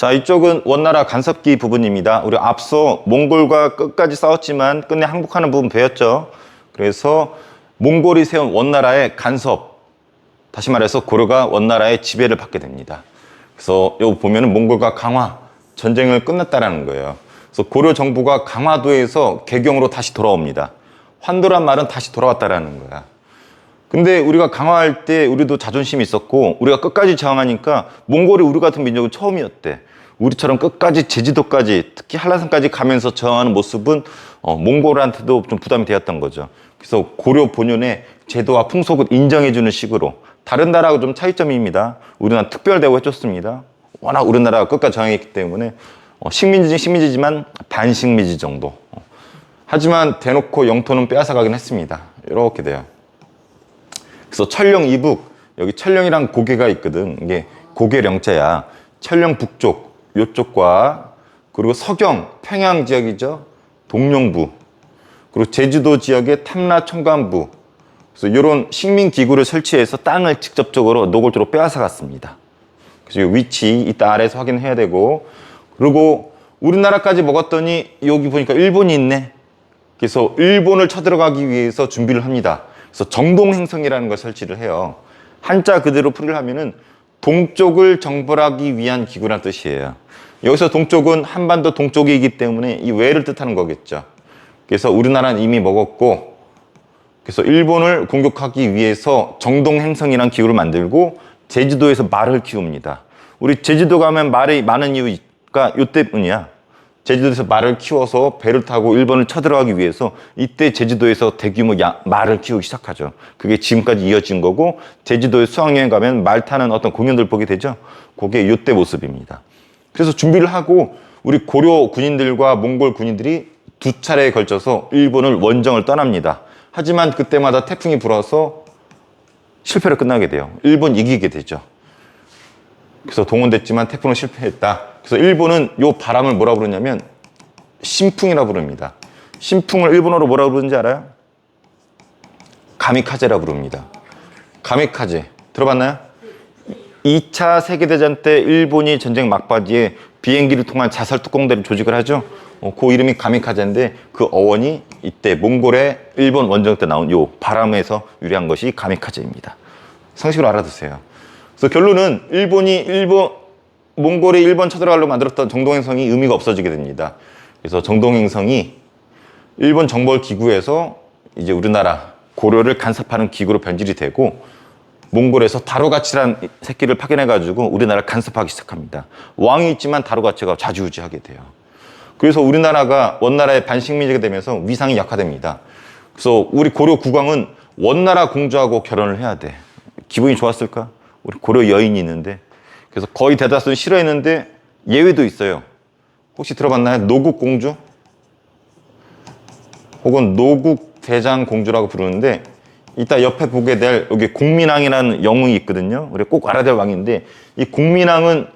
자, 이쪽은 원나라 간섭기 부분입니다. 우리 앞서 몽골과 끝까지 싸웠지만 끝내 항복하는 부분 배웠죠. 그래서 몽골이 세운 원나라의 간섭, 다시 말해서 고려가 원나라의 지배를 받게 됩니다. 그래서 여기 보면은 몽골과 강화, 전쟁을 끝냈다라는 거예요. 그래서 고려 정부가 강화도에서 개경으로 다시 돌아옵니다. 환도란 말은 다시 돌아왔다라는 거야. 근데 우리가 강화할 때 우리도 자존심이 있었고 우리가 끝까지 저항하니까 몽골이 우리 같은 민족은 처음이었대. 우리처럼 끝까지 제주도까지 특히 한라산까지 가면서 저항하는 모습은 몽골한테도 좀 부담이 되었던 거죠. 그래서 고려 본연의 제도와 풍속을 인정해주는 식으로 다른 나라하고 좀 차이점입니다. 우리나라 특별 대우 해줬습니다. 워낙 우리나라가 끝까지 저항했기 때문에 식민지지만 반식민지 정도. 하지만 대놓고 영토는 빼앗아가긴 했습니다. 이렇게 돼요. 그래서 천령 이북, 여기 천령이란 고개가 있거든. 이게 고개령자야. 천령 북쪽, 요쪽과 그리고 서경, 평양 지역이죠. 동령부, 그리고 제주도 지역의 탐라 청관부. 그래서 이런 식민기구를 설치해서 땅을 직접적으로 노골적으로 빼앗아갔습니다. 그래서 이 위치 이따 아래에서 확인해야 되고, 그리고 우리나라까지 먹었더니 여기 보니까 일본이 있네. 그래서 일본을 쳐들어가기 위해서 준비를 합니다. 그래서 정동행성이라는 걸 설치를 해요. 한자 그대로 풀이를 하면은 동쪽을 정벌하기 위한 기구란 뜻이에요. 여기서 동쪽은 한반도 동쪽이기 때문에 이 외를 뜻하는 거겠죠. 그래서 우리나라는 이미 먹었고, 그래서 일본을 공격하기 위해서 정동행성이라는 기구를 만들고 제주도에서 말을 키웁니다. 우리 제주도 가면 말이 많은 이유가 이 때문이야. 제주도에서 말을 키워서 배를 타고 일본을 쳐들어가기 위해서 이때 제주도에서 대규모 말을 키우기 시작하죠. 그게 지금까지 이어진 거고, 제주도에 수학여행 가면 말 타는 어떤 공연들 보게 되죠. 그게 이때 모습입니다. 그래서 준비를 하고 우리 고려 군인들과 몽골 군인들이 두 차례에 걸쳐서 일본을 원정을 떠납니다. 하지만 그때마다 태풍이 불어서 실패로 끝나게 돼요. 일본 이기게 되죠. 그래서 동원됐지만 태풍은 실패했다. 그래서 일본은 이 바람을 뭐라 부르냐면 신풍이라 부릅니다. 신풍을 일본어로 뭐라 부르는지 알아요? 가미카제라 부릅니다. 가미카제 들어봤나요? 2차 세계대전 때 일본이 전쟁 막바지에 비행기를 통한 자살 특공대를 조직을 하죠. 그 이름이 가미카제인데 그 어원이 이때 몽골의 일본 원정 때 나온 요 바람에서 유래한 것이 가미카제입니다. 상식으로 알아두세요. 그래서 결론은 몽골이 일본 쳐들어가려고 만들었던 정동행성이 의미가 없어지게 됩니다. 그래서 정동행성이 일본 정벌 기구에서 이제 우리나라 고려를 간섭하는 기구로 변질이 되고, 몽골에서 다루가치란 새끼를 파견해가지고 우리나라를 간섭하기 시작합니다. 왕이 있지만 다루가치가 좌지우지하게 돼요. 그래서 우리나라가 원나라의 반식민지가 되면서 위상이 약화됩니다. 그래서 우리 고려 국왕은 원나라 공주하고 결혼을 해야 돼. 기분이 좋았을까? 우리 고려 여인이 있는데. 그래서 거의 대다수는 싫어했는데 예외도 있어요. 혹시 들어봤나요? 노국공주? 혹은 노국대장공주라고 부르는데, 이따 옆에 보게 될 여기 공민왕이라는 영웅이 있거든요. 우리 꼭 알아야 될 왕인데, 이 공민왕은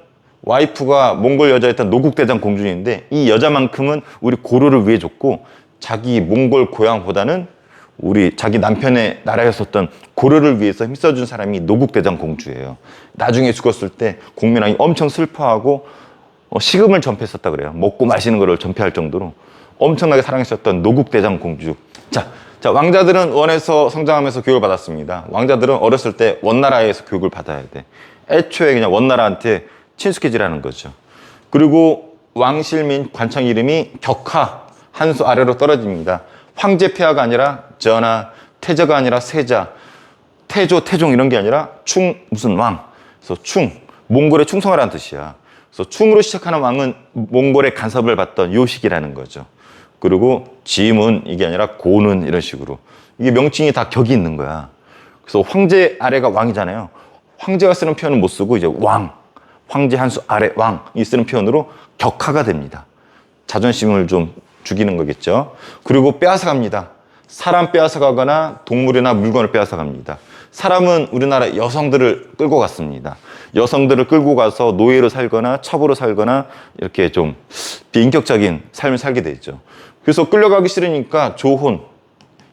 와이프가 몽골 여자였던 노국대장공주인데 이 여자만큼은 우리 고려를 위해 줬고, 자기 몽골 고향보다는 우리 자기 남편의 나라였었던 고려를 위해서 힘써준 사람이 노국대장공주예요. 나중에 죽었을 때 공민왕이 엄청 슬퍼하고 식음을 전폐했었다 그래요. 먹고 마시는 거를 전폐할 정도로 엄청나게 사랑했었던 노국대장공주. 자, 왕자들은 원에서 성장하면서 교육을 받았습니다. 왕자들은 어렸을 때 원나라에서 교육을 받아야 돼. 애초에 그냥 원나라한테 친숙해지라는 거죠. 그리고 왕실민 관청 이름이 격하, 한 수 아래로 떨어집니다. 황제 폐하가 아니라 전하, 태저가 아니라 세자, 태조, 태종 이런 게 아니라 무슨 왕. 그래서 몽골에 충성하라는 뜻이야. 그래서 충으로 시작하는 왕은 몽골의 간섭을 받던 요식이라는 거죠. 그리고 지문 이게 아니라 고는 이런 식으로. 이게 명칭이 다 격이 있는 거야. 그래서 황제 아래가 왕이잖아요. 황제가 쓰는 표현은 못 쓰고 이제 왕, 황제 한 수 아래 왕이 쓰는 표현으로 격하가 됩니다. 자존심을 좀 죽이는 거겠죠. 그리고 빼앗아갑니다. 사람 빼앗아가거나 동물이나 물건을 빼앗아갑니다. 사람은 우리나라 여성들을 끌고 갔습니다. 여성들을 끌고 가서 노예로 살거나 첩으로 살거나 이렇게 좀 비인격적인 삶을 살게 되죠. 그래서 끌려가기 싫으니까 조혼,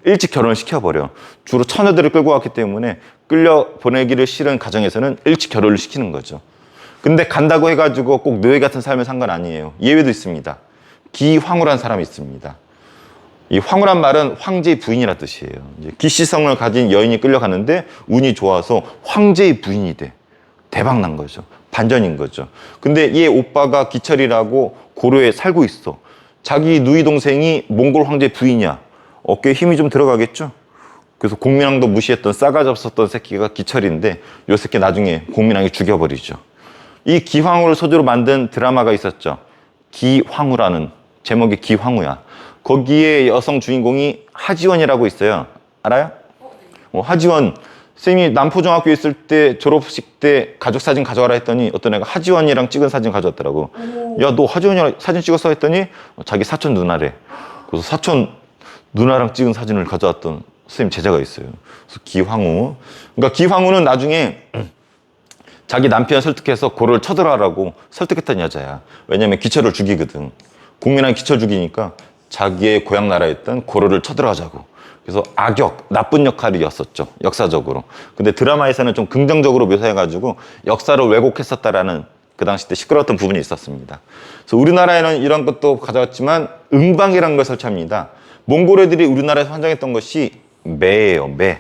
일찍 결혼을 시켜버려. 주로 처녀들을 끌고 왔기 때문에 끌려 보내기를 싫은 가정에서는 일찍 결혼을 시키는 거죠. 근데 간다고 해가지고 꼭 노예 같은 삶을 산 건 아니에요. 예외도 있습니다. 기황후라는 사람이 있습니다. 이 황후란 말은 황제의 부인이라 뜻이에요. 이제 기시성을 가진 여인이 끌려가는데 운이 좋아서 황제의 부인이 돼. 대박 난 거죠. 반전인 거죠. 근데 얘 오빠가 기철이라고 고려에 살고 있어. 자기 누이 동생이 몽골 황제 부인이야. 어깨에 힘이 좀 들어가겠죠? 그래서 공민왕도 무시했던 싸가지 없었던 새끼가 기철인데 요 새끼 나중에 공민왕이 죽여버리죠. 이 기황후를 소재로 만든 드라마가 있었죠. 기황후라는 제목이 기황후야. 거기에 여성 주인공이 하지원이라고 있어요. 알아요? 하지원. 선생님이 남포중학교에 있을 때 졸업식 때 가족사진 가져와라 했더니 어떤 애가 하지원이랑 찍은 사진 가져왔더라고. 야, 너 하지원이랑 사진 찍었어? 했더니 자기 사촌 누나래. 그래서 사촌 누나랑 찍은 사진을 가져왔던 선생님 제자가 있어요. 그래서 기황후. 그러니까 기황후는 나중에 자기 남편 설득해서 고려를 쳐들어가라고 설득했던 여자야. 왜냐면 기철을 죽이거든. 국민왕이 기철 죽이니까 자기의 고향 나라였던 고려를 쳐들어가자고. 그래서 악역, 나쁜 역할이었었죠. 역사적으로. 근데 드라마에서는 좀 긍정적으로 묘사해가지고 역사를 왜곡했었다라는 그 당시 때 시끄러웠던 부분이 있었습니다. 그래서 우리나라에는 이런 것도 가져왔지만 응방이라는 걸 설치합니다. 몽골 애들이 우리나라에서 환장했던 것이 매예요, 매.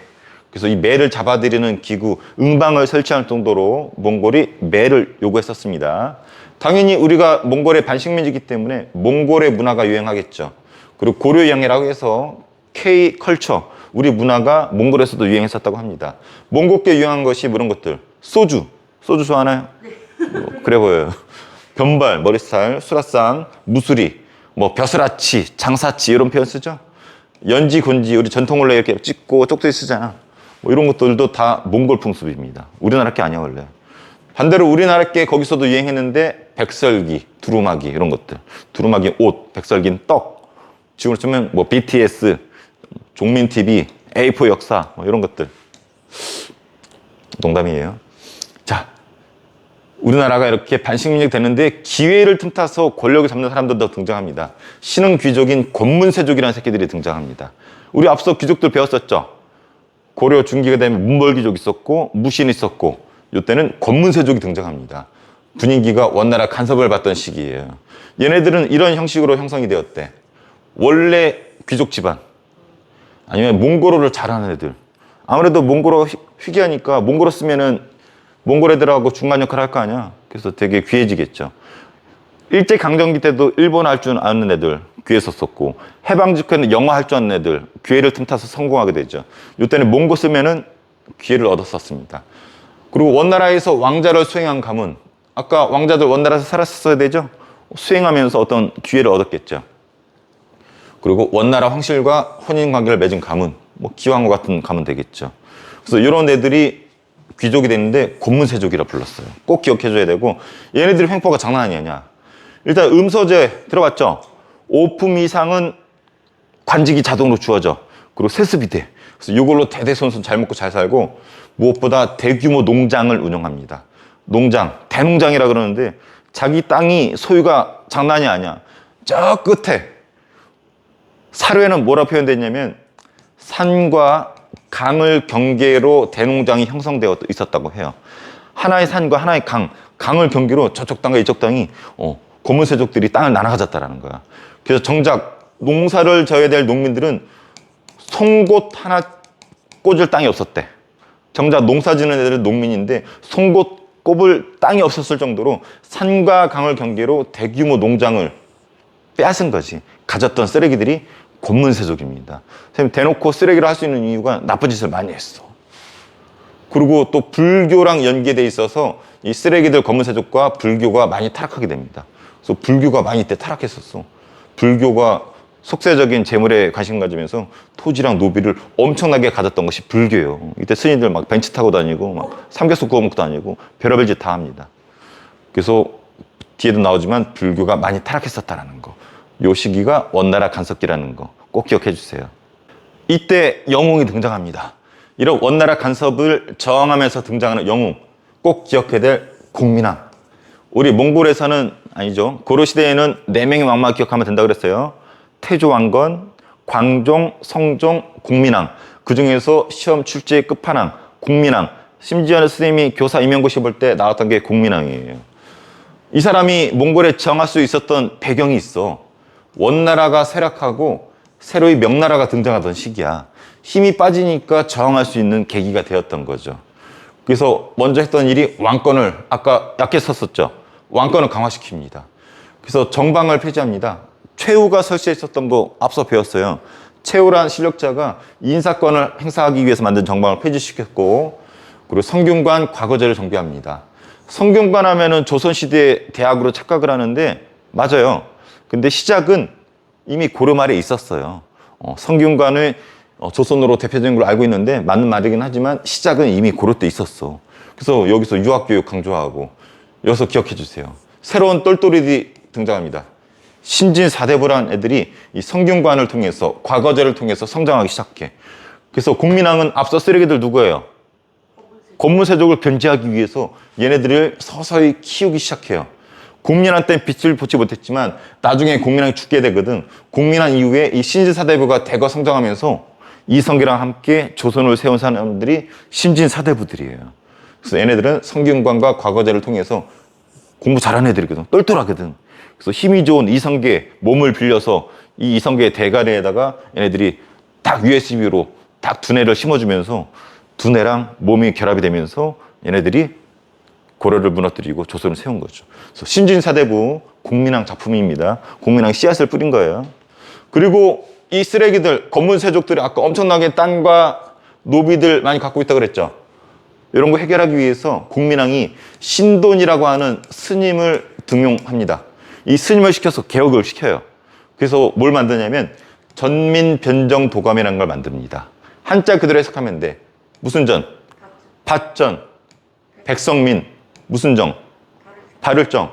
그래서 이 매를 잡아들이는 기구, 응방을 설치할 정도로 몽골이 매를 요구했었습니다. 당연히 우리가 몽골의 반식민지이기 때문에 몽골의 문화가 유행하겠죠. 그리고 고려 영해라고 해서 K 컬처, 우리 문화가 몽골에서도 유행했었다고 합니다. 몽골계 유행한 것이 이런 것들. 소주 좋아하나요? 그래 보여요. 변발, 머리살, 수라상, 무수리, 뭐 벼슬아치, 장사치 이런 표현 쓰죠. 연지, 곤지, 우리 전통을로 이렇게 찍고 쪽지 쓰잖아. 뭐 이런 것들도 다 몽골 풍습입니다. 우리나라 게 아니야 원래. 반대로 우리나라 게 거기서도 유행했는데 백설기, 두루마기 이런 것들. 두루마기 옷, 백설기는 떡. 지금으로 치면 뭐 BTS, 종민TV, A4 역사 뭐 이런 것들. 농담이에요. 자, 우리나라가 이렇게 반식민지 됐는데 기회를 틈타서 권력을 잡는 사람들도 등장합니다. 신흥 귀족인 권문세족이라는 새끼들이 등장합니다. 우리 앞서 귀족들 배웠었죠. 고려 중기가 되면 문벌귀족 있었고 무신 있었고 이때는 권문세족이 등장합니다. 분위기가 원나라 간섭을 받던 시기예요. 얘네들은 이런 형식으로 형성이 되었대. 원래 귀족 집안 아니면 몽골어를 잘하는 애들. 아무래도 몽골어 희귀하니까 몽골어 쓰면은 몽골 애들하고 중간 역할을 할 거 아니야. 그래서 되게 귀해지겠죠. 일제강점기 때도 일본어 할 줄 아는 애들 귀했었었고 해방 직후에는 영어 할 줄 아는 애들 기회를 틈타서 성공하게 되죠. 이때는 몽고 쓰면은 기회를 얻었었습니다. 그리고 원나라에서 왕자를 수행한 가문, 아까 왕자들 원나라에서 살았었어야 되죠. 수행하면서 어떤 기회를 얻었겠죠. 그리고 원나라 황실과 혼인관계를 맺은 가문, 뭐 기왕후 같은 가문 되겠죠. 그래서 이런 애들이 귀족이 됐는데 권문세족이라 불렀어요. 꼭 기억해줘야 되고 얘네들의 횡포가 장난 아니냐. 일단 음서제 들어봤죠? 5품 이상은 관직이 자동으로 주어져. 그리고 세습이 돼. 그래서 이걸로 대대손손 잘 먹고 잘 살고 무엇보다 대규모 농장을 운영합니다. 농장, 대농장이라 그러는데 자기 땅이 소유가 장난이 아니야. 저 끝에 사료에는 뭐라 표현됐냐면 산과 강을 경계로 대농장이 형성되어 있었다고 해요. 하나의 산과 하나의 강을 경계로 저쪽 땅과 이쪽 땅이 고문세족들이 땅을 나눠 가졌다라는 거야. 그래서 정작 농사를 져야 될 농민들은 송곳 하나 꽂을 땅이 없었대. 정작 농사 지는 애들은 농민인데 송곳 꼽을 땅이 없었을 정도로 산과 강을 경계로 대규모 농장을 빼앗은 거지. 가졌던 쓰레기들이 권문세족입니다. 선생님 대놓고 쓰레기를 할 수 있는 이유가 나쁜 짓을 많이 했어. 그리고 또 불교랑 연계돼 있어서 이 쓰레기들 권문세족과 불교가 많이 타락하게 됩니다. 그래서 불교가 많이 이때 타락했었어. 불교가 속세적인 재물에 관심 가지면서 토지랑 노비를 엄청나게 가졌던 것이 불교예요. 이때 스님들 막 벤츠 타고 다니고 막 삼겹살 구워 먹고 다니고 별의별 짓 다 합니다. 그래서 뒤에도 나오지만 불교가 많이 타락했었다는 거. 요 시기가 원나라 간섭기라는 거 꼭 기억해 주세요. 이때 영웅이 등장합니다. 이런 원나라 간섭을 저항하면서 등장하는 영웅 꼭 기억해야 될 공민왕. 우리 몽골에서는 아니죠. 고려시대에는 4명의 왕만 기억하면 된다고 그랬어요. 태조왕건, 광종, 성종, 공민왕. 그 중에서 시험 출제의 끝판왕 공민왕. 심지어는 선생님이 교사 임용고시 볼 때 나왔던 게 공민왕이에요. 이 사람이 몽골에 저항할 수 있었던 배경이 있어. 원나라가 쇠락하고 새로이 명나라가 등장하던 시기야. 힘이 빠지니까 저항할 수 있는 계기가 되었던 거죠. 그래서 먼저 했던 일이 왕권을, 아까 약했었었죠. 왕권을 강화시킵니다. 그래서 정방을 폐지합니다. 최후가 설치했었던 거 앞서 배웠어요. 최후란 실력자가 인사권을 행사하기 위해서 만든 정방을 폐지시켰고, 그리고 성균관 과거제를 정비합니다. 성균관 하면은 조선시대 대학으로 착각을 하는데 맞아요. 근데 시작은 이미 고려 말에 있었어요. 성균관을 조선으로 대표적인 걸 알고 있는데 맞는 말이긴 하지만 시작은 이미 고려 때 있었어. 그래서 여기서 유학교육 강조하고, 여기서 기억해 주세요. 새로운 똘똘이들이 등장합니다. 신진 사대부란 애들이 이 성균관을 통해서, 과거제를 통해서 성장하기 시작해. 그래서 국민왕은 앞서 쓰레기들 누구예요? 권무세족을 견제하기 위해서 얘네들을 서서히 키우기 시작해요. 국민왕 때는 빛을 보지 못했지만 나중에 국민왕이 죽게 되거든. 국민왕 이후에 이 신진사대부가 대거 성장하면서 이성계랑 함께 조선을 세운 사람들이 신진사대부들이에요. 그래서 얘네들은 성균관과 과거제를 통해서 공부 잘하는 애들이거든. 똘똘하거든. 그래서 힘이 좋은 이성계 몸을 빌려서 이 이성계의 대가리에다가 얘네들이 딱 USB로 딱 두뇌를 심어주면서 두뇌랑 몸이 결합이 되면서 얘네들이 고려를 무너뜨리고 조선을 세운 거죠. 그래서 신진사대부 국민왕 작품입니다. 국민왕 씨앗을 뿌린 거예요. 그리고 이 쓰레기들, 권문세족들이 아까 엄청나게 땅과 노비들 많이 갖고 있다고 그랬죠. 이런 거 해결하기 위해서 국민왕이 신돈이라고 하는 스님을 등용합니다. 이 스님을 시켜서 개혁을 시켜요. 그래서 뭘 만드냐면 전민변정도감이라는 걸 만듭니다. 한자 그대로 해석하면 돼. 무슨 전? 밭전. 백성민. 무슨 정? 바를정.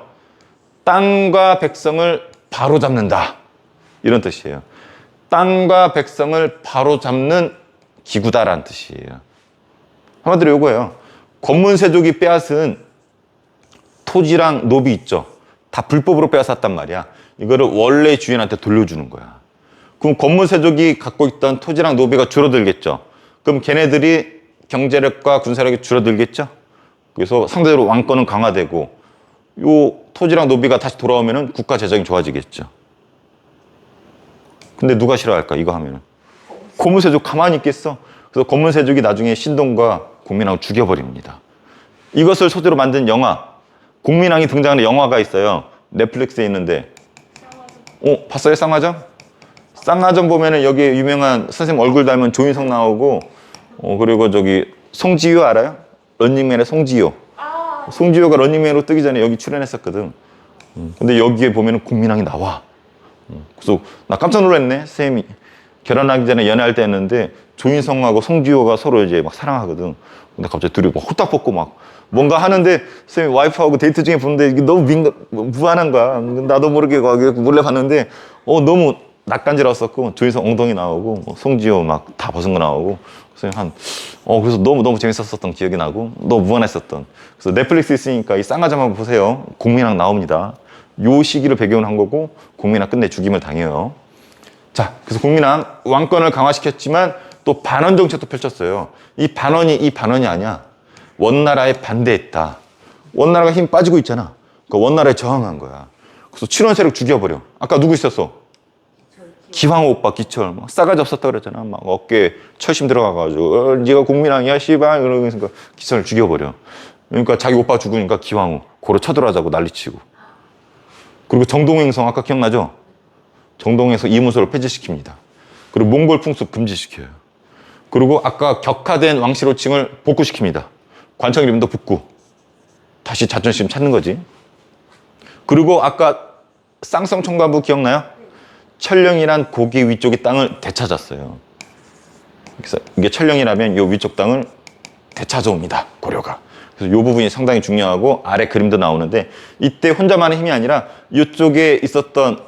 땅과 백성을 바로잡는다. 이런 뜻이에요. 땅과 백성을 바로잡는 기구다라는 뜻이에요. 한마디로 요거예요. 권문세족이 빼앗은 토지랑 노비 있죠. 다 불법으로 빼앗았단 말이야. 이거를 원래 주인한테 돌려주는 거야. 그럼 권문세족이 갖고 있던 토지랑 노비가 줄어들겠죠. 그럼 걔네들이 경제력과 군사력이 줄어들겠죠. 그래서 상대적으로 왕권은 강화되고 요 토지랑 노비가 다시 돌아오면은 국가 재정이 좋아지겠죠. 근데 누가 싫어할까? 이거 하면은. 권문세족 가만히 있겠어? 그래서 권문세족이 나중에 신동과 국민왕을 죽여버립니다. 이것을 소재로 만든 영화, 국민왕이 등장하는 영화가 있어요. 넷플릭스에 있는데. 봤어요? 쌍화점? 쌍화점 보면은 여기 유명한 선생님 얼굴 닮은 조인성 나오고, 그리고 저기 송지효 알아요? 런닝맨의 송지효. 송지효가 런닝맨으로 뜨기 전에 여기 출연했었거든. 근데 여기에 보면은 국민왕이 나와. 그래서 나 깜짝 놀랐네. 선생님이 결혼하기 전에 연애할 때 했는데 조인성하고 송지효가 서로 이제 막 사랑하거든. 근데 갑자기 둘이 막 홀딱 벗고 막 뭔가 하는데 선생님 와이프하고 데이트 중에 보는데 이게 너무 무한한 거야. 나도 모르게 몰래 봤는데 너무 낯간지러웠었고 조인성 엉덩이 나오고 송지효 막 다 벗은 거 나오고 그래서 너무 재밌었었던 기억이 나고 너무 무한했었던. 그래서 넷플릭스 있으니까 이 쌍화점 한번 보세요. 국민왕 나옵니다. 요 시기를 배경으로 한 거고 국민왕 끝내 죽임을 당해요. 자, 그래서 국민왕 왕권을 강화시켰지만 또 반원 정책도 펼쳤어요. 이 반원이 아니야. 원나라에 반대했다. 원나라가 힘 빠지고 있잖아. 그러니까 원나라에 저항한 거야. 그래서 칠원 세력 죽여버려. 아까 누구 있었어? 기황후 오빠 기철 막 싸가지 없었다 그랬잖아. 막 어깨에 철심 들어가가지고 네가 국민왕이야 씨발 이러면서 기철을 죽여버려. 그러니까 자기 오빠 죽으니까 기황후 고로 쳐들어가자고 난리치고. 그리고 정동행성 아까 기억나죠? 정동행성 이문서를 폐지시킵니다. 그리고 몽골 풍습 금지시켜요. 그리고 아까 격화된 왕실 호칭을 복구시킵니다. 관청 이름도 복구. 다시 자존심 찾는 거지. 그리고 아까 쌍성총관부 기억나요? 천령이란 고기 위쪽의 땅을 되찾았어요. 그래서 이게 천령이라면 이 위쪽 땅을 되찾아옵니다. 고려가. 그래서 이 부분이 상당히 중요하고 아래 그림도 나오는데 이때 혼자만의 힘이 아니라 이쪽에 있었던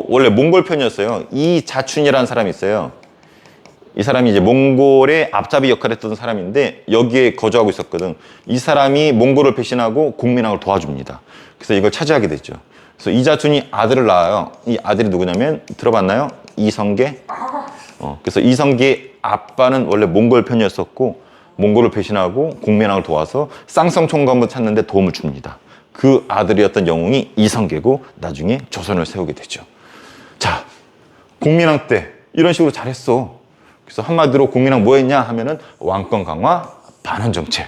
원래 몽골 편이었어요. 이자춘이라는 사람이 있어요. 이 사람이 이제 몽골의 앞잡이 역할을 했던 사람인데 여기에 거주하고 있었거든. 이 사람이 몽골을 배신하고 국민왕을 도와줍니다. 그래서 이걸 차지하게 되죠. 그래서 이자춘이 아들을 낳아요. 이 아들이 누구냐면 들어봤나요? 이성계. 그래서 이성계의 아빠는 원래 몽골 편이었었고 몽골을 배신하고 국민왕을 도와서 쌍성총관부 찾는 데 도움을 줍니다. 그 아들이었던 영웅이 이성계고 나중에 조선을 세우게 되죠. 자, 공민왕 때 이런 식으로 잘했어. 그래서 한마디로 공민왕 뭐 했냐 하면은 왕권 강화, 반환 정책.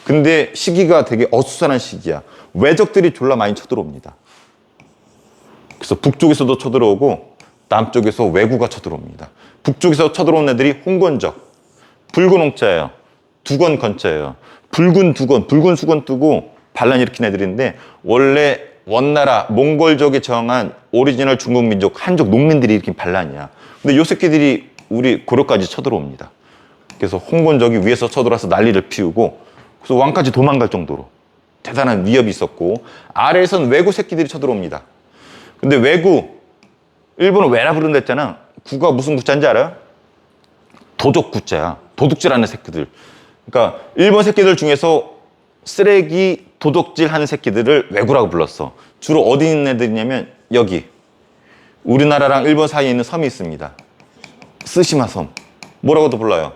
근데 시기가 되게 어수선한 시기야. 외적들이 졸라 많이 쳐들어옵니다. 그래서 북쪽에서도 쳐들어오고 남쪽에서 왜구가 쳐들어옵니다. 북쪽에서 쳐들어온 애들이 홍건적, 붉은 홍자예요. 두건 건자예요. 붉은 두건, 붉은 수건 뜨고 반란 일으킨 애들인데 원래 원나라 몽골족에 저항한 오리지널 중국 민족 한족 농민들이 일으킨 반란이야. 근데 요 새끼들이 우리 고려까지 쳐들어옵니다. 그래서 홍건적이 위에서 쳐들어와서 난리를 피우고 그래서 왕까지 도망갈 정도로 대단한 위협이 있었고 아래에선 왜구 새끼들이 쳐들어옵니다. 근데 왜구, 일본은 왜라 부른다 했잖아. 구가 무슨 구자인지 알아요? 도적 구자야. 도둑질하는 새끼들. 그러니까 일본 새끼들 중에서 쓰레기 도둑질 하는 새끼들을 왜구라고 불렀어. 주로 어디 있는 애들이냐면 여기 우리나라랑 일본 사이에 있는 섬이 있습니다. 스시마 섬. 뭐라고도 불러요?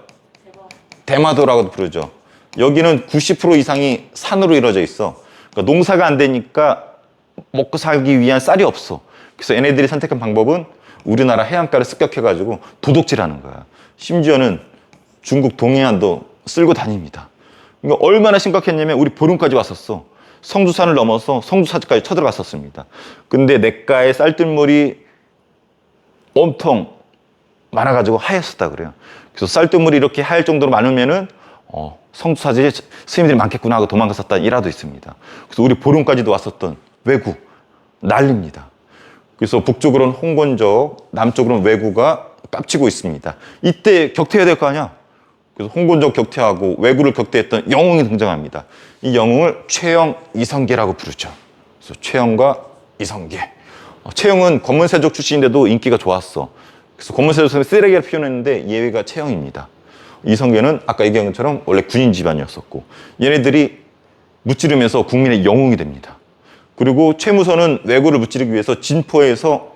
대마도라고도 부르죠. 여기는 90% 이상이 산으로 이루어져 있어. 그러니까 농사가 안 되니까 먹고 살기 위한 쌀이 없어. 그래서 얘네들이 선택한 방법은 우리나라 해안가를 습격해가지고 도둑질하는 거야. 심지어는 중국 동해안도 쓸고 다닙니다. 그러니까 얼마나 심각했냐면 우리 보름까지 왔었어. 성주산을 넘어서 성주사지까지 쳐들어갔었습니다. 근데 냇가에 쌀뜨물이 엄청 많아가지고 하였었다 그래요. 그래서 쌀뜨물이 이렇게 하얄 정도로 많으면은 성주사지에 스님들이 많겠구나 하고 도망갔었다 일화도 있습니다. 그래서 우리 보름까지도 왔었던 왜구 난립니다. 그래서 북쪽으로는 홍건적, 남쪽으로는 왜구가 깝치고 있습니다. 이때 격퇴해야 될 거 아니야? 그래서 홍건적 격퇴하고 왜구를 격퇴했던 영웅이 등장합니다. 이 영웅을 최영, 이성계라고 부르죠. 그래서 최영과 이성계. 최영은 권문세족 출신인데도 인기가 좋았어. 그래서 권문세족은 쓰레기를 피워냈는데 예외가 최영입니다. 이성계는 아까 얘기한 것처럼 원래 군인 집안이었었고 얘네들이 무찌르면서 국민의 영웅이 됩니다. 그리고 최무선은 왜구를 무찌르기 위해서 진포에서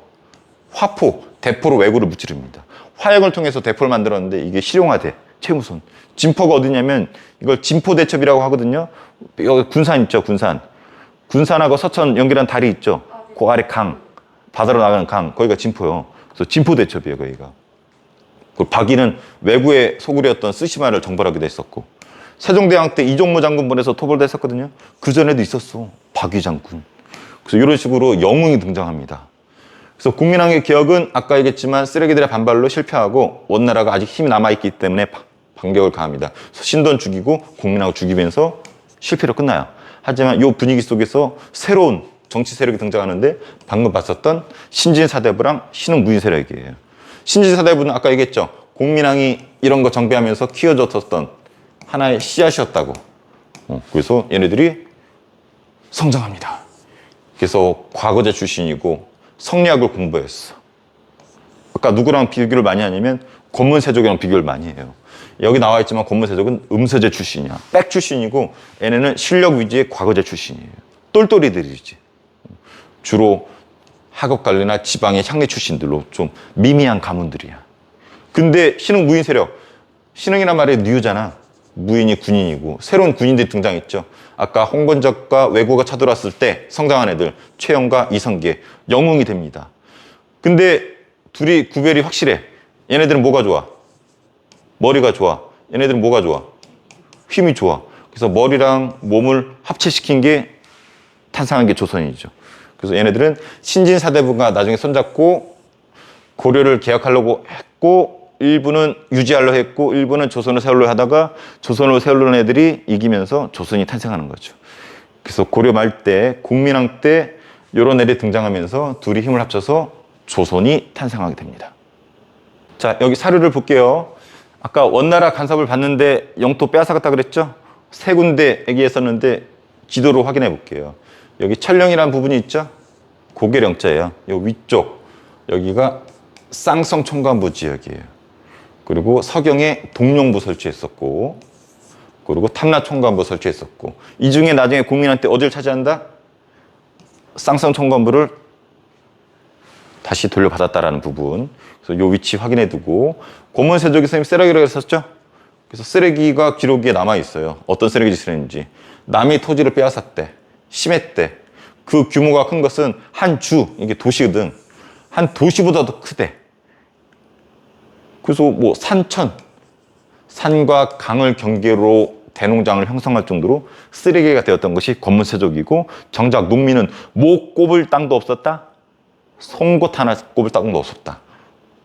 화포, 대포로 왜구를 무찌릅니다. 화약을 통해서 대포를 만들었는데 이게 실용화돼. 최무선. 진포가 어디냐면 이걸 진포대첩이라고 하거든요. 여기 군산 있죠, 군산. 군산하고 서천 연결한 다리 있죠. 그 아래 강, 바다로 나가는 강, 거기가 진포요. 그래서 진포대첩이에요, 거기가. 그 박이는 왜구의 소굴이었던 쓰시마를 정벌하기도 했었고 세종대왕 때 이종무 장군 보내서 토벌도 했었거든요. 그 전에도 있었어, 박이 장군. 그래서 이런 식으로 영웅이 등장합니다. 그래서 국민왕의 기억은 아까 얘기했지만 쓰레기들의 반발로 실패하고 원나라가 아직 힘이 남아있기 때문에 반격을 가합니다. 그래서 신돈 죽이고 국민왕을 죽이면서 실패로 끝나요. 하지만 이 분위기 속에서 새로운 정치 세력이 등장하는데 방금 봤었던 신진사대부랑 신흥무인 세력이에요. 신진사대부는 아까 얘기했죠. 국민왕이 이런 거 정비하면서 키워줬었던 하나의 씨앗이었다고. 그래서 얘네들이 성장합니다. 그래서 과거제 출신이고 성리학을 공부했어. 아까 누구랑 비교를 많이 하냐면 권문세족이랑 비교를 많이 해요. 여기 나와 있지만 권문세족은 음서제 출신이야. 백 출신이고 얘네는 실력 위주의 과거제 출신이에요. 똘똘이들이지. 주로 학업관리나 지방의 향례 출신들로 좀 미미한 가문들이야. 근데 신흥 무인 세력, 신흥이란 말이 뉴잖아. 무인이 군인이고 새로운 군인들이 등장했죠. 아까 홍건적과 왜구가 쳐들어왔을 때 성장한 애들 최영과 이성계 영웅이 됩니다. 근데 둘이 구별이 확실해. 얘네들은 뭐가 좋아? 머리가 좋아. 얘네들은 뭐가 좋아? 힘이 좋아. 그래서 머리랑 몸을 합체시킨 게 탄생한 게 조선이죠. 그래서 얘네들은 신진사대부가 나중에 손잡고 고려를 개혁하려고 했고 일부는 유지하려고 했고 일부는 조선을 세우려고 하다가 조선을 세우려는 애들이 이기면서 조선이 탄생하는 거죠. 그래서 고려 말 때 국민왕 때 이런 애들이 등장하면서 둘이 힘을 합쳐서 조선이 탄생하게 됩니다. 자, 여기 사료를 볼게요. 아까 원나라 간섭을 받는데 영토 빼앗아갔다 그랬죠? 세 군데 얘기했었는데 지도로 확인해 볼게요. 여기 천령이라는 부분이 있죠? 고개령자예요. 이 위쪽 여기가 쌍성 총관부 지역이에요. 그리고 서경에 동룡부 설치했었고 그리고 탐라 총관부 설치했었고 이 중에 나중에 국민한테 어디를 차지한다? 쌍성 총관부를 다시 돌려받았다라는 부분. 그래서 이 위치 확인해 두고 고문세족이 선생님 쓰레기라고 했었죠? 그래서 쓰레기가 기록에 남아 있어요. 어떤 쓰레기 짓을 했는지. 남의 토지를 빼앗았대. 심했대. 그 규모가 큰 것은 한 주, 이게 도시거든. 한 도시보다도 크대. 그래서 뭐 산과 강을 경계로 대농장을 형성할 정도로 쓰레기가 되었던 것이 권문세족이고, 정작 농민은 목 꼽을 땅도 없었다, 송곳 하나 꼽을 땅도 없었다.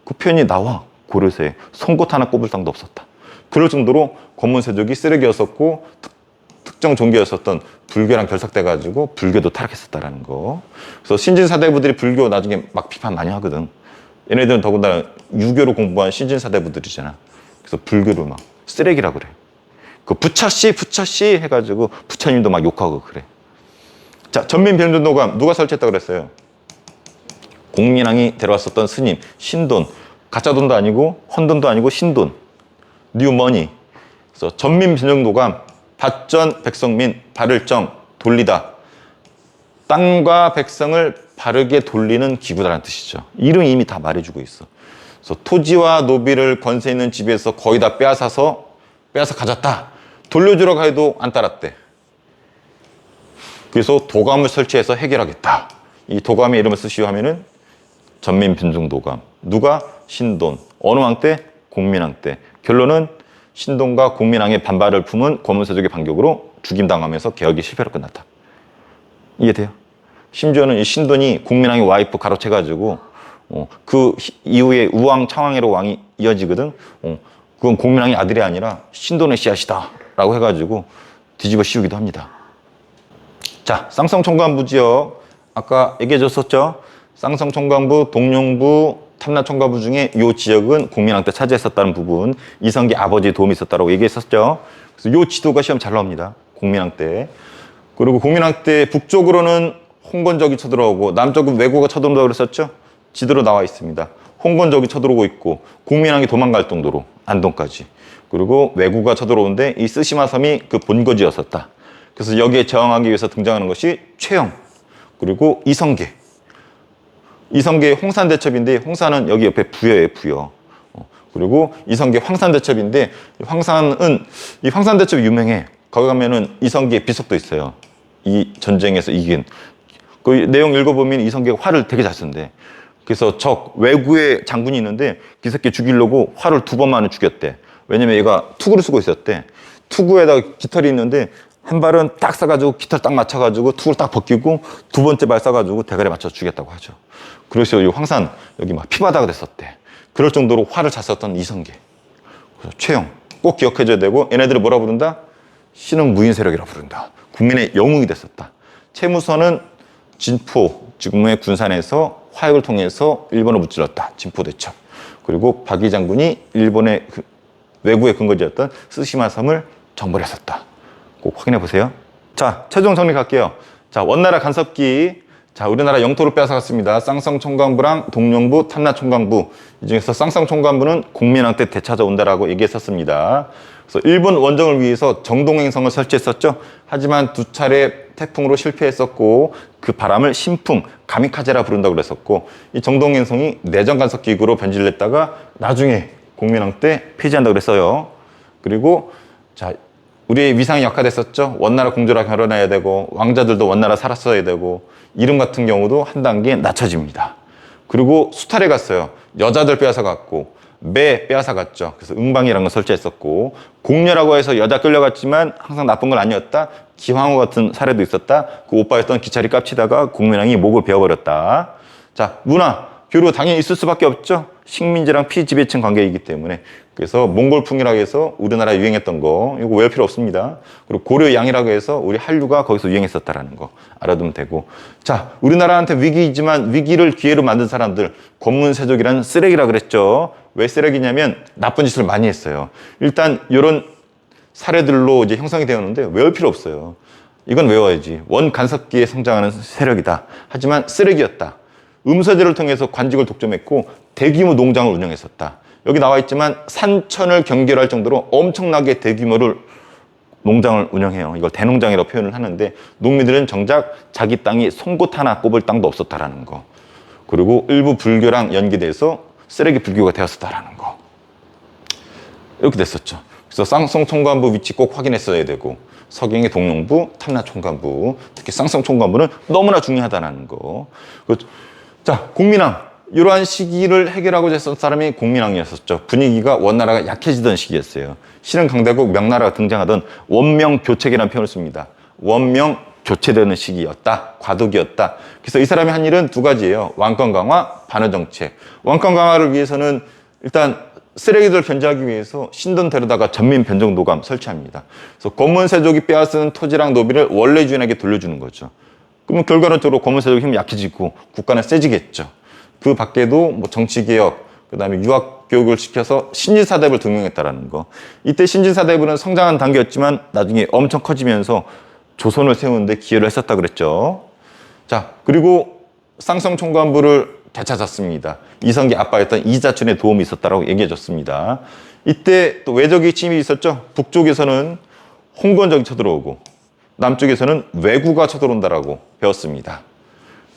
그 표현이 나와. 고려서에 송곳 하나 꼽을 땅도 없었다. 그럴 정도로 권문세족이 쓰레기였었고, 특정 종교였었던 불교랑 결석돼 가지고 불교도 타락했었다라는 거. 그래서 신진사대부들이 불교 나중에 막 비판 많이 하거든. 얘네들은 더군다나 유교로 공부한 신진사대부들이잖아. 그래서 불교를 막 쓰레기라 그래. 그 부처씨 해가지고 부처님도 막 욕하고 그래. 자, 전민변전도감 누가 설치했다고 그랬어요? 공민왕이 데려왔었던 스님 신돈. 가짜 돈도 아니고 헌돈도 아니고 신돈, 뉴머니. 그래서 전민변정도감, 밭전 백성민, 발을정, 돌리다. 땅과 백성을 바르게 돌리는 기구다라는 뜻이죠. 이름이 이미 다 말해주고 있어. 그래서 토지와 노비를 권세 있는 집에서 거의 다 빼앗아 가졌다. 돌려주라고 해도 안 따랐대. 그래서 도감을 설치해서 해결하겠다. 이 도감의 이름을 쓰시오 하면은 전민변중도감. 누가? 신돈. 어느 왕 때? 공민왕 때. 결론은 신돈과 공민왕의 반발을 품은 권문세족의 반격으로 죽임당하면서 개혁이 실패로 끝났다. 이해돼요? 심지어는 이 신돈이 공민왕의 와이프 가로채가지고 그 이후에 우왕, 창왕으로 왕이 이어지거든. 그건 공민왕의 아들이 아니라 신돈의 씨앗이다 라고 해가지고 뒤집어 씌우기도 합니다. 자, 쌍성총관부 지역 아까 얘기해줬었죠. 쌍성총관부, 동룡부, 탐라총관부 중에 이 지역은 공민왕 때 차지했었다는 부분, 이성계 아버지의 도움이 있었다고 얘기했었죠. 그래서 이 지도가 시험 잘 나옵니다. 공민왕 때. 그리고 공민왕 때 북쪽으로는 홍건적이 쳐들어오고 남쪽은 왜구가 쳐들어온다고 그랬었죠. 지도로 나와 있습니다. 홍건적이 쳐들어오고 있고 공민왕이 도망갈 정도로 안동까지. 그리고 왜구가 쳐들어오는데 이 쓰시마 섬이 그 본거지였었다. 그래서 여기에 저항하기 위해서 등장하는 것이 최영, 그리고 이성계. 이성계의 홍산대첩인데 홍산은 여기 옆에 부여예요, 부여. 그리고 이성계 황산대첩인데 이 황산대첩이 유명해. 거기 가면은 이성계의 비석도 있어요. 이 전쟁에서 이긴. 그 내용 읽어보면 이성계가 활을 되게 잘 쓴대. 그래서 왜구의 장군이 있는데 그 새끼 죽이려고 활을 2번만에 죽였대. 왜냐면 얘가 투구를 쓰고 있었대. 투구에다가 깃털이 있는데 한 발은 딱 쏴가지고 깃털 딱 맞춰가지고 투구를 딱 벗기고 두 번째 발 쏴가지고 대가리에 맞춰 죽였다고 하죠. 그래서 이 황산 여기 막 피바다가 됐었대. 그럴 정도로 활을 잘 썼던 이성계. 그래서 최영 꼭 기억해줘야 되고, 얘네들을 뭐라 부른다? 신흥 무인 세력이라 부른다. 국민의 영웅이 됐었다. 채무선은 진포, 지금의 군산에서 화약을 통해서 일본을 무찔렀다. 진포대첩. 그리고 박이 장군이 일본의 왜구의 근거지였던 쓰시마 섬을 정벌했었다. 꼭 확인해 보세요. 자, 최종 정리 갈게요. 자, 원나라 간섭기. 자, 우리나라 영토를 빼앗아갔습니다. 쌍성총관부랑 동룡부, 탐라총관부. 이 중에서 쌍성총관부는 공민왕 때 되찾아온다라고 얘기했었습니다. 그래서 일본 원정을 위해서 정동행성을 설치했었죠. 하지만 2차례 태풍으로 실패했었고, 그 바람을 신풍, 가미카제라 부른다고 그랬었고, 이 정동행성이 내전 간섭 기구로 변질을 했다가 나중에 공민왕 때 폐지한다고 그랬어요. 그리고 자, 우리의 위상이 약화됐었죠. 원나라 공주랑 결혼해야 되고 왕자들도 원나라 살았어야 되고, 이름 같은 경우도 한 단계 낮춰집니다. 그리고 수탈에 갔어요. 여자들 빼앗아 갔고 매 빼앗아 갔죠. 그래서 응방이라는 걸 설치했었고, 공녀라고 해서 여자 끌려갔지만 항상 나쁜 건 아니었다. 기황후 같은 사례도 있었다. 그 오빠였던 기차리 깝치다가 공민왕이 목을 베어버렸다. 자, 문화, 교류 당연히 있을 수밖에 없죠. 식민지랑 피지배층 관계이기 때문에. 그래서 몽골풍이라고 해서 우리나라에 유행했던 거, 이거 외울 필요 없습니다. 그리고 고려 양이라고 해서 우리 한류가 거기서 유행했었다라는 거 알아두면 되고. 자, 우리나라한테 위기이지만 위기를 기회로 만든 사람들, 권문세족이라는 쓰레기라 그랬죠. 왜 쓰레기냐면 나쁜 짓을 많이 했어요. 일단 이런 사례들로 이제 형성이 되었는데 외울 필요 없어요. 이건 외워야지. 원간섭기에 성장하는 세력이다. 하지만 쓰레기였다. 음서제를 통해서 관직을 독점했고 대규모 농장을 운영했었다. 여기 나와 있지만 산천을 경계할 정도로 엄청나게 대규모를 농장을 운영해요. 이걸 대농장이라고 표현을 하는데, 농민들은 정작 자기 땅이 송곳 하나 꼽을 땅도 없었다라는 거. 그리고 일부 불교랑 연계돼서 쓰레기 불교가 되었었다라는 거. 이렇게 됐었죠. 그래서 쌍성 총관부 위치 꼭 확인했어야 되고 서경의 동령부, 탐라 총관부, 특히 쌍성 총관부는 너무나 중요하다는 거. 자, 공민왕. 이러한 시기를 해결하고자 했던 사람이 공민왕이었었죠. 분위기가 원나라가 약해지던 시기였어요. 실은 강대국 명나라가 등장하던 원명교체기라는 표현을 씁니다. 원명 교체되는 시기였다. 과도기였다. 그래서 이 사람이 한 일은 두 가지예요. 왕권 강화, 반어 정책. 왕권 강화를 위해서는 일단 쓰레기들 견제하기 위해서 신돈 데려다가 전민 변정 노감 설치합니다. 그래서 고문세족이 빼앗은 토지랑 노비를 원래 주인에게 돌려주는 거죠. 그러면 결과론적으로 고문세족의 힘이 약해지고 국가는 세지겠죠. 그 밖에도 뭐 정치개혁, 그 다음에 유학교육을 시켜서 신진사대부를 등용했다라는 거. 이때 신진사대부는 성장한 단계였지만 나중에 엄청 커지면서 조선을 세우는데 기여를 했었다 그랬죠. 자, 그리고 쌍성총관부를 되찾았습니다. 이성계 아빠였던 이자춘의 도움이 있었다라고 얘기해 줬습니다. 이때 또 외적의 침입이 있었죠. 북쪽에서는 홍건적이 쳐들어오고 남쪽에서는 왜구가 쳐들어온다라고 배웠습니다.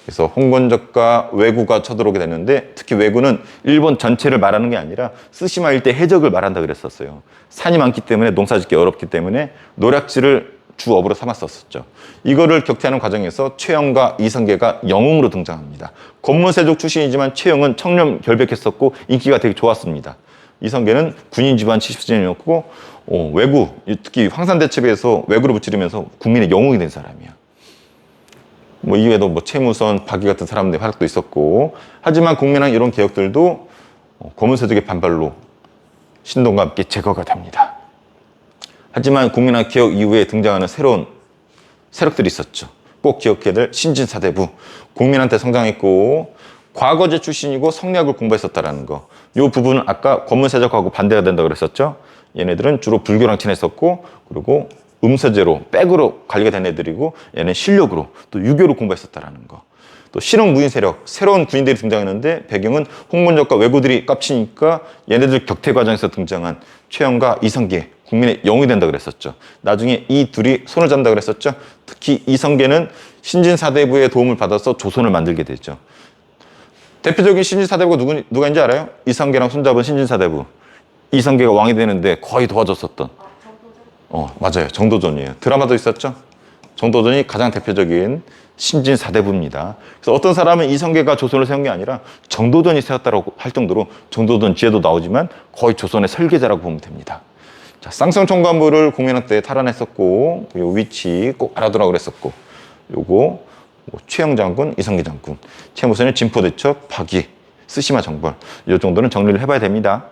그래서 홍건적과 왜구가 쳐들어오게 됐는데 특히 왜구는 일본 전체를 말하는 게 아니라 쓰시마 일대 해적을 말한다 그랬었어요. 산이 많기 때문에 농사짓기 어렵기 때문에 노략질을 주업으로 삼았었죠. 이거를 격퇴하는 과정에서 최영과 이성계가 영웅으로 등장합니다. 권문세족 출신이지만 최영은 청렴 결백했었고 인기가 되게 좋았습니다. 이성계는 군인 집안 70세년이었고 왜구, 특히 황산대첩에서 왜구를 무찌르면서 국민의 영웅이 된 사람이야. 뭐 이외에도 뭐 최무선, 박이 같은 사람들의 활약도 있었고 하지만 국민왕 이런 개혁들도 권문세족의 반발로 신동과 함께 제거가 됩니다. 하지만 국민왕 개혁 이후에 등장하는 새로운 세력들이 있었죠. 꼭 기억해야 될 신진사대부. 국민한테 성장했고 과거제 출신이고 성리학을 공부했었다라는 거. 이 부분은 아까 권문세족하고 반대가 된다고 그랬었죠. 얘네들은 주로 불교랑 친했었고 그리고 음서제로 백으로 관리가 된 애들이고 얘는 실력으로 또 유교로 공부했었다라는 거. 또 실용 무인 세력, 새로운 군인들이 등장했는데 배경은 홍문적과 왜구들이 깝치니까 얘네들 격퇴 과정에서 등장한 최영과 이성계, 국민의 영웅이 된다 그랬었죠. 나중에 이 둘이 손을 잡는다 그랬었죠. 특히 이성계는 신진사대부의 도움을 받아서 조선을 만들게 되죠. 대표적인 신진사대부가 누가인지 알아요? 이성계랑 손잡은 신진사대부. 이성계가 왕이 되는데 거의 도와줬었던. 맞아요. 정도전이에요. 드라마도 있었죠. 정도전이 가장 대표적인 신진사대부입니다. 그래서 어떤 사람은 이성계가 조선을 세운 게 아니라 정도전이 세웠다고 할 정도로 정도전 지혜도 나오지만 거의 조선의 설계자라고 보면 됩니다. 자, 쌍성총관부를 공민왕 때 탈환했었고 요 위치 꼭 알아두라고 그랬었고 요거 최영 장군, 이성계 장군, 최무선의 진포대첩, 박이, 쓰시마 정벌 이 정도는 정리를 해봐야 됩니다.